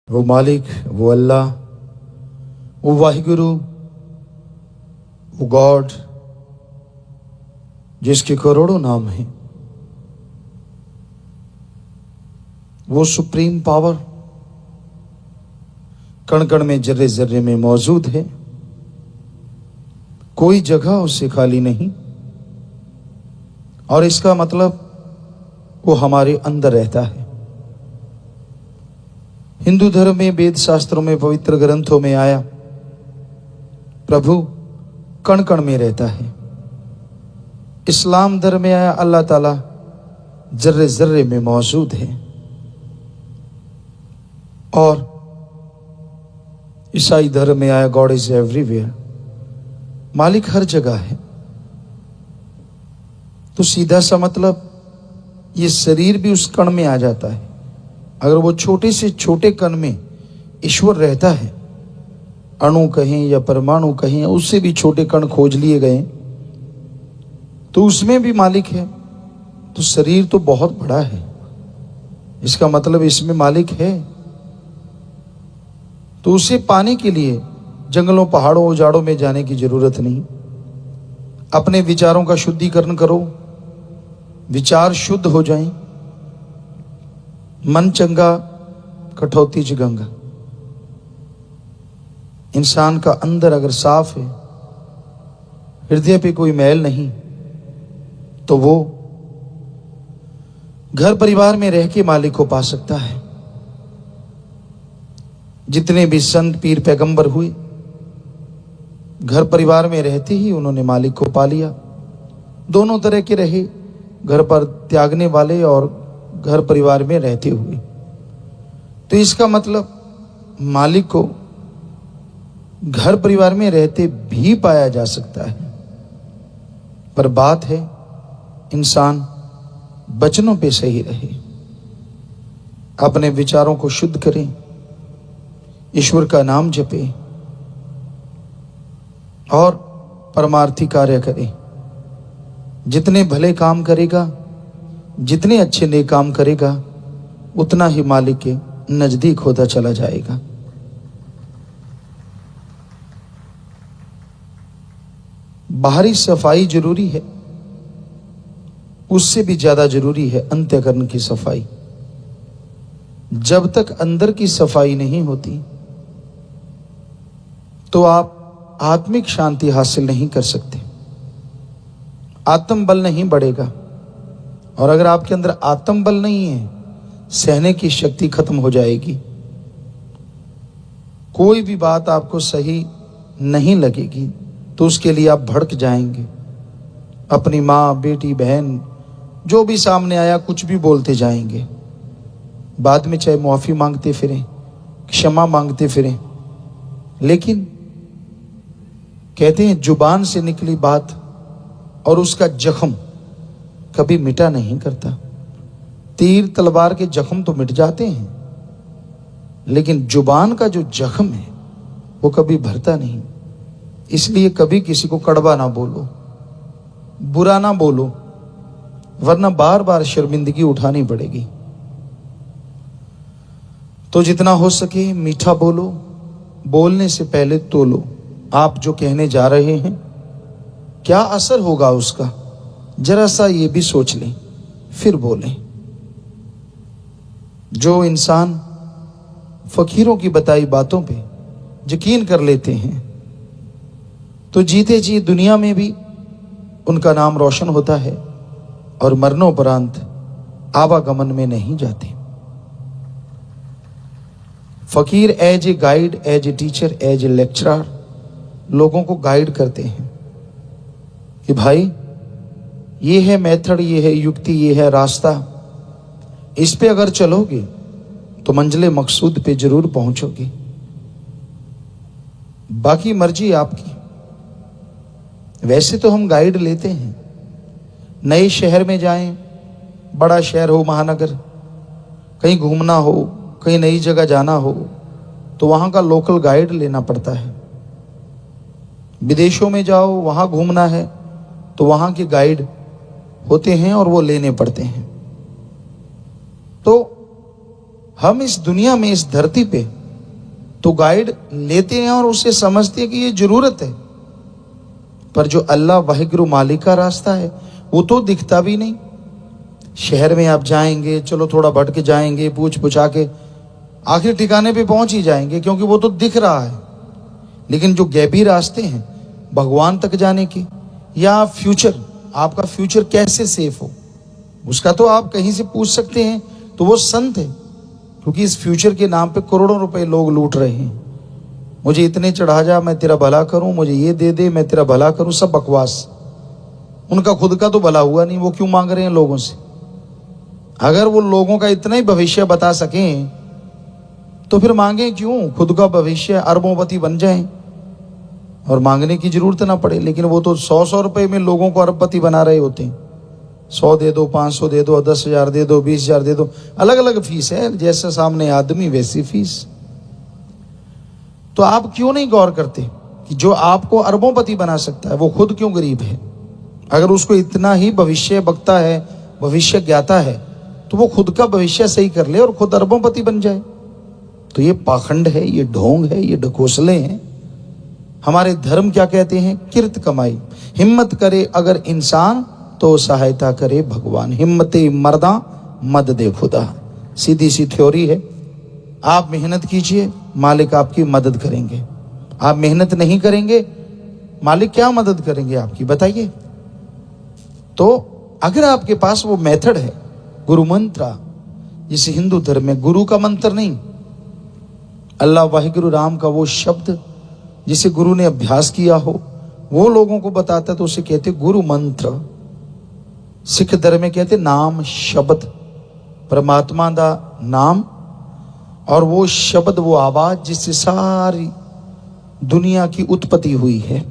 वो मालिक, वो अल्लाह, वो वाहिगुरु, वो गॉड जिसके करोड़ों नाम हैं, वो सुप्रीम पावर कण कण में जर्रे जर्रे में मौजूद है। कोई जगह उससे खाली नहीं, और इसका मतलब वो हमारे अंदर रहता है। हिंदू धर्म में, वेद शास्त्रों में, पवित्र ग्रंथों में आया प्रभु कण कण में रहता है। इस्लाम धर्म में आया अल्लाह ताला जर्रे जर्रे में मौजूद है। और ईसाई धर्म में आया गॉड इज एवरीवेयर, मालिक हर जगह है। तो सीधा सा मतलब ये शरीर भी उस कण में आ जाता है। अगर वो छोटे से छोटे कण में ईश्वर रहता है, अणु कहें या परमाणु कहें, उससे भी छोटे कण खोज लिए गए, तो उसमें भी मालिक है। तो शरीर तो बहुत बड़ा है, इसका मतलब इसमें मालिक है। तो उसे पाने के लिए जंगलों, पहाड़ों, उजाड़ों में जाने की जरूरत नहीं। अपने विचारों का शुद्धिकरण करो, विचार शुद्ध हो जाएं। मन चंगा कठौती च गंगा। इंसान का अंदर अगर साफ है, हृदय पे कोई मैल नहीं, तो वो घर परिवार में रह के मालिक को पा सकता है। जितने भी संत, पीर, पैगंबर हुए, घर परिवार में रहते ही उन्होंने मालिक को पा लिया। दोनों तरह के रहे, घर पर त्यागने वाले और घर परिवार में रहते हुए। तो इसका मतलब मालिक को घर परिवार में रहते भी पाया जा सकता है। पर बात है इंसान वचनों पे सही रहे, अपने विचारों को शुद्ध करें, ईश्वर का नाम जपे और परमार्थी कार्य करे। जितने भले काम करेगा, जितने अच्छे नेक काम करेगा, उतना ही मालिक के नजदीक होता चला जाएगा। बाहरी सफाई जरूरी है, उससे भी ज्यादा जरूरी है अंतःकरण की सफाई। जब तक अंदर की सफाई नहीं होती तो आप आत्मिक शांति हासिल नहीं कर सकते, आत्मबल नहीं बढ़ेगा। और अगर आपके अंदर आत्मबल नहीं है, सहने की शक्ति खत्म हो जाएगी। कोई भी बात आपको सही नहीं लगेगी तो उसके लिए आप भड़क जाएंगे। अपनी माँ, बेटी, बहन, जो भी सामने आया कुछ भी बोलते जाएंगे। बाद में चाहे माफी मांगते फिरें, क्षमा मांगते फिरें, लेकिन कहते हैं जुबान से निकली बात और उसका जख्म कभी मिटा नहीं करता। तीर तलवार के जख्म तो मिट जाते हैं, लेकिन जुबान का जो जख्म है वो कभी भरता नहीं। इसलिए कभी किसी को कड़वा ना बोलो, बुरा ना बोलो, वरना बार बार शर्मिंदगी उठानी पड़ेगी। तो जितना हो सके मीठा बोलो, बोलने से पहले तोलो। आप जो कहने जा रहे हैं क्या असर होगा उसका, जरा सा ये भी सोच लें, फिर बोलें। जो इंसान फकीरों की बताई बातों पे यकीन कर लेते हैं तो जीते जी दुनिया में भी उनका नाम रोशन होता है और मरणोपरांत आवागमन में नहीं जाते। फकीर as a guide, as a teacher, as a lecturer लोगों को गाइड करते हैं कि भाई ये है मेथड, ये है युक्ति, ये है रास्ता, इस पे अगर चलोगे तो मंजिले मकसूद पे जरूर पहुंचोगे। बाकी मर्जी आपकी। वैसे तो हम गाइड लेते हैं, नए शहर में जाएं, बड़ा शहर हो, महानगर, कहीं घूमना हो, कहीं नई जगह जाना हो, तो वहां का लोकल गाइड लेना पड़ता है। विदेशों में जाओ, वहां घूमना है तो वहां के गाइड होते हैं और वो लेने पड़ते हैं। तो हम इस दुनिया में, इस धरती पे तो गाइड लेते हैं और उसे समझते हैं कि ये जरूरत है। पर जो अल्लाह वाहिगुरु मालिक का रास्ता है वो तो दिखता भी नहीं। शहर में आप जाएंगे, चलो थोड़ा भटक जाएंगे, पूछ पुछा के आखिर ठिकाने पे पहुंच ही जाएंगे, क्योंकि वो तो दिख रहा है। लेकिन जो गैबी रास्ते हैं भगवान तक जाने के, या फ्यूचर, आपका फ्यूचर कैसे सेफ हो, उसका तो आप कहीं से पूछ सकते हैं, तो वो संत है। क्योंकि इस फ्यूचर के नाम पे करोड़ों रुपए लोग लूट रहे हैं। मुझे इतने चढ़ा जा, मैं तेरा भला करूं, मुझे ये दे दे, मैं तेरा भला करूं, सब बकवास। उनका खुद का तो भला हुआ नहीं, वो क्यों मांग रहे हैं लोगों से? अगर वो लोगों का इतना ही भविष्य बता सकें तो फिर मांगे क्यों? खुद का भविष्य अरबोंपति बन जाएं और मांगने की जरूरत ना पड़े। लेकिन वो तो 100 रुपए में लोगों को अरबपति बना रहे होते हैं। 100 दे दो, 500 दे दो, 10,000 दे दो, 20,000 दे दो, अलग अलग फीस है, जैसे सामने आदमी वैसी फीस। तो आप क्यों नहीं गौर करते कि जो आपको अरबोंपति बना सकता है वो खुद क्यों गरीब है? अगर उसको इतना ही भविष्य बकता है, भविष्य ज्ञाता है, तो वो खुद का भविष्य सही कर ले और खुद अरबोंपति बन जाए। तो ये पाखंड है, ये ढोंग है, ये ढकोसले हैं। हमारे धर्म क्या कहते हैं? किर्त कमाई, हिम्मत करे अगर इंसान तो सहायता करे भगवान। हिम्मते मर्दा मद दे खुदा, सीधी सी थ्योरी है। आप मेहनत कीजिए, मालिक आपकी मदद करेंगे। आप मेहनत नहीं करेंगे, मालिक क्या मदद करेंगे आपकी, बताइए? तो अगर आपके पास वो मेथड है, गुरु मंत्र, जिसे हिंदू धर्म में गुरु का मंत्र नहीं, अल्लाह वाहिगुरु राम का वो शब्द जिसे गुरु ने अभ्यास किया हो, वो लोगों को बताता है, तो उसे कहते गुरु मंत्र। सिख धर्म में कहते नाम शब्द, परमात्मा दा नाम और वो शब्द, वो आवाज जिससे सारी दुनिया की उत्पत्ति हुई है।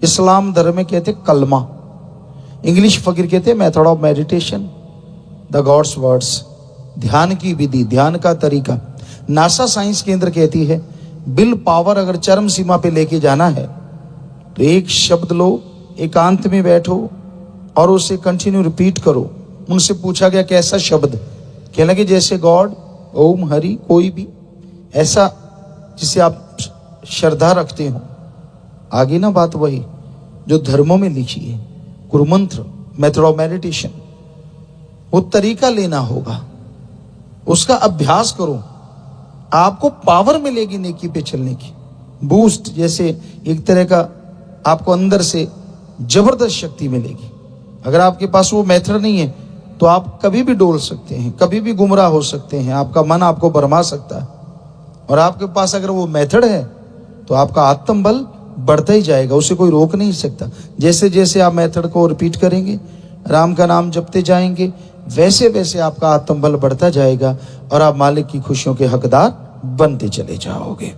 इस्लाम धर्म में कहते कलमा, इंग्लिश फकीर कहते method of meditation, the gods words, ध्यान की विधि, ध्यान का तरीका। नासा साइंस केंद्र कहती है विल पावर अगर चरम सीमा पे लेके जाना है तो एक शब्द लो, एकांत में बैठो और उसे कंटिन्यू रिपीट करो। उनसे पूछा गया कैसा शब्द, कहने लगे जैसे गॉड, ओम, हरि, कोई भी ऐसा जिसे आप श्रद्धा रखते हो। आगे ना बात वही जो धर्मों में लिखी है, गुरु मंत्र, मेथड ऑफ मेडिटेशन। वो तरीका लेना होगा, उसका अभ्यास करो, आपको पावर मिलेगी नेकी पे चलने की, बूस्ट, जैसे एक तरह का आपको अंदर से जबरदस्त शक्ति मिलेगी। अगर आपके पास वो मेथड नहीं है तो आप कभी भी डोल सकते हैं, कभी भी गुमराह हो सकते हैं, आपका मन आपको भरमा सकता है। और आपके पास अगर वो मेथड है तो आपका आत्मबल बढ़ता ही जाएगा, उसे कोई रोक नहीं सकता। जैसे जैसे आप मेथड को रिपीट करेंगे, राम का नाम जपते जाएंगे, वैसे वैसे आपका आत्मबल बढ़ता जाएगा और आप मालिक की खुशियों के हकदार बनते चले जाओगे।